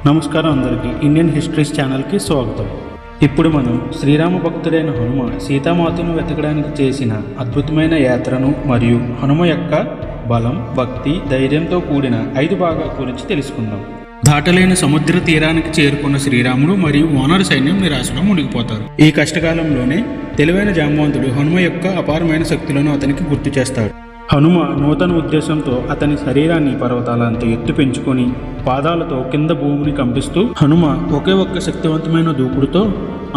నమస్కారం అందరికీ Indian histories ఛానల్కి స్వాగతం. ఇప్పుడు మనం శ్రీరామ భక్తుడైన హనుమ సీతామాతను వెతకడానికి చేసిన అద్భుతమైన యాత్రను మరియు హనుమ యొక్క బలం, భక్తి, ధైర్యంతో కూడిన 5 భాగాల గురించి తెలుసుకుందాం. దాటలేని సముద్ర తీరానికి చేరుకున్న శ్రీరాముడు మరియు వానర సైన్యం నిరాశలో మునిగిపోతారు. ఈ కష్టకాలంలోనే తెలివైన జాంబవంతుడు హనుమ యొక్క అపారమైన శక్తులను అతనికి గుర్తు చేస్తాడు. హనుమ నూతన ఉద్దేశంతో అతని శరీరాన్ని పర్వతాలంత ఎత్తు పెంచుకొని పాదాలతో కింద భూమిని కంపిస్తూ హనుమ ఒకే ఒక్క శక్తివంతమైన దూకుడుతో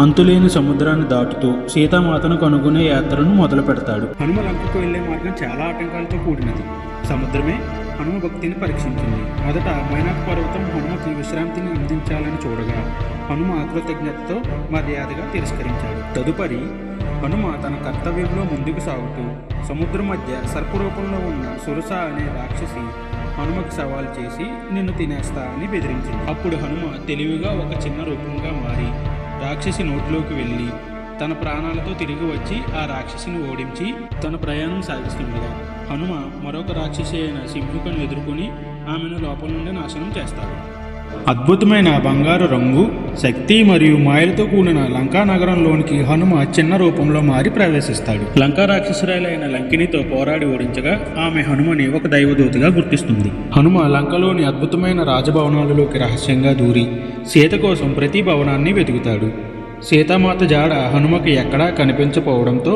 అంతులేని సముద్రాన్ని దాటుతూ సీతామాతను కనుగొనే యాత్రను మొదలు పెడతాడు. హనుమ లంకకు వెళ్లే మార్గం చాలా ఆటంకాలతో కూడినది. సముద్రమే హనుమ భక్తిని పరీక్షించింది. మొదట మైనాక్ పర్వతం హనుమకి విశ్రాంతిని అందించాలని చూడగా హనుమ కృతజ్ఞతతో మర్యాదగా తిరస్కరించాడు. తదుపరి హనుమ తన కర్తవ్యంలో ముందుకు సాగుతూ సముద్రం మధ్య సర్పరూపంలో ఉన్న సురస అనే రాక్షసి హనుమకి సవాల్ చేసి నిన్ను తినేస్తా అని బెదిరించింది. అప్పుడు హనుమ తెలివిగా ఒక చిన్న రూపంగా మారి రాక్షసి నోట్లోకి వెళ్ళి తన ప్రాణాలతో తిరిగి వచ్చి ఆ రాక్షసిని ఓడించి తన ప్రయాణం సాగిస్తుండగా హనుమ మరొక రాక్షసి అయిన సింహుకను ఎదుర్కొని ఆమెను లోపల నుండి నాశనం చేస్తాడు. అద్భుతమైన బంగారు రంగు, శక్తి మరియు మాయలతో కూడిన లంకా నగరంలోనికి హనుమ చిన్న రూపంలో మారి ప్రవేశిస్తాడు. లంకా రాక్షసురాలైన లంకినితో పోరాడి ఓడించగా ఆమె హనుమని ఒక దైవదూతగా గుర్తిస్తుంది. హనుమ లంకలోని అద్భుతమైన రాజభవనాలలోకి రహస్యంగా దూరి సీత కోసం ప్రతి భవనాన్ని వెతుకుతాడు. సీతామాత జాడ హనుమకి ఎక్కడా కనిపించకపోవడంతో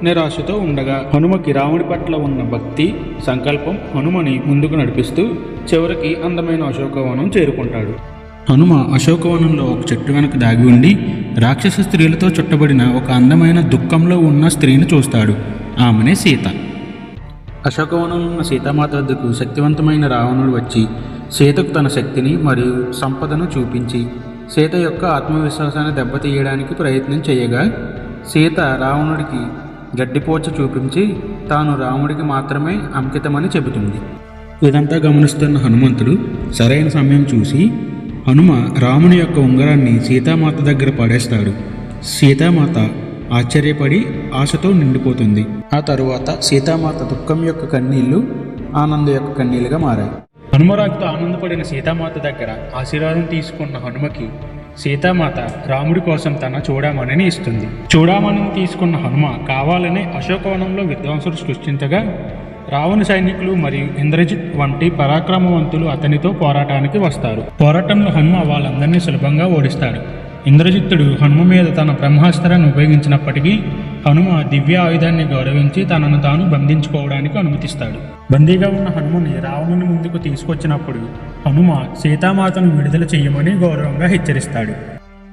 నిరాశతో ఉండగా హనుమకి రాముడి పట్ల ఉన్న భక్తి, సంకల్పం హనుమని ముందుకు నడిపిస్తూ చివరికి అందమైన అశోకవనం చేరుకుంటాడు. హనుమ అశోకవనంలో ఒక చెట్టు వెనక దాగి ఉండి రాక్షస స్త్రీలతో చుట్టబడిన ఒక అందమైన దుఃఖంలో ఉన్న స్త్రీని చూస్తాడు. ఆమెనే సీత. అశోకవనం ఉన్న సీతామాత వద్దకు శక్తివంతమైన రావణుడు వచ్చి సీతకు తన శక్తిని మరియు సంపదను చూపించి సీత యొక్క ఆత్మవిశ్వాసాన్ని దెబ్బతీయడానికి ప్రయత్నం చేయగా సీత రావణుడికి గడ్డిపోచ చూపించి తాను రాముడికి మాత్రమే అంకితమని చెబుతుంది. ఇదంతా గమనిస్తున్న హనుమంతుడు సరైన సమయం చూసి హనుమ రాముని యొక్క ఉంగరాన్ని సీతామాత దగ్గర పడేస్తాడు. సీతామాత ఆశ్చర్యపడి ఆశతో నిండిపోతుంది. ఆ తరువాత సీతామాత దుఃఖం యొక్క కన్నీళ్లు ఆనందం యొక్క కన్నీళ్లుగా మారాయి. హనుమరాజుతో ఆనందపడిన సీతామాత దగ్గర ఆశీర్వాదం తీసుకున్న హనుమకి సీతామాత రాముడి కోసం తన చూడామణిని ఇస్తుంది. చూడామణిని తీసుకున్న హనుమ కావాలనే అశోకవనంలో విధ్వంసులు సృష్టించగా రావణ సైనికులు మరియు ఇంద్రజిత్ వంటి పరాక్రమవంతులు అతనితో పోరాటానికి వస్తారు. పోరాటంలో హనుమ వాళ్ళందరినీ సులభంగా ఓడిస్తాడు. ఇంద్రజిత్తుడు హనుమ మీద తన బ్రహ్మాస్త్రాన్ని ఉపయోగించినప్పటికీ హనుమ దివ్య ఆయుధాన్ని గౌరవించి తనను తాను బంధించుకోవడానికి అనుమతిస్తాడు. బందీగా ఉన్న హనుమని రావణుని ముందుకు తీసుకొచ్చినప్పుడు హనుమ సీతామాతను విడుదల చేయమని గౌరవంగా హెచ్చరిస్తాడు.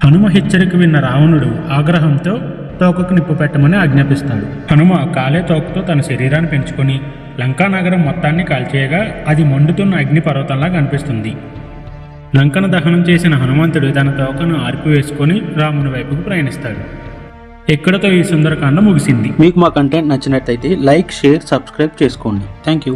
హనుమ హెచ్చరిక విన్న రావణుడు ఆగ్రహంతో తోకకు నిప్పు పెట్టమని ఆజ్ఞాపిస్తాడు. హనుమ కాలే తోకతో తన శరీరాన్ని పెంచుకొని లంకా నగరం మొత్తాన్ని కాల్చేయగా అది మండుతున్న అగ్నిపర్వతంలా కనిపిస్తుంది. లంకను దహనం చేసిన హనుమంతుడు తన తోకను ఆర్పివేసుకొని రాముని వైపుకు ప్రయాణిస్తాడు. ఇక్కడతో ఈ సుందరకాండ ముగిసింది. మీకు మా కంటెంట్ నచ్చినట్లయితే లైక్, షేర్, సబ్స్క్రైబ్ చేసుకోండి. Thank you.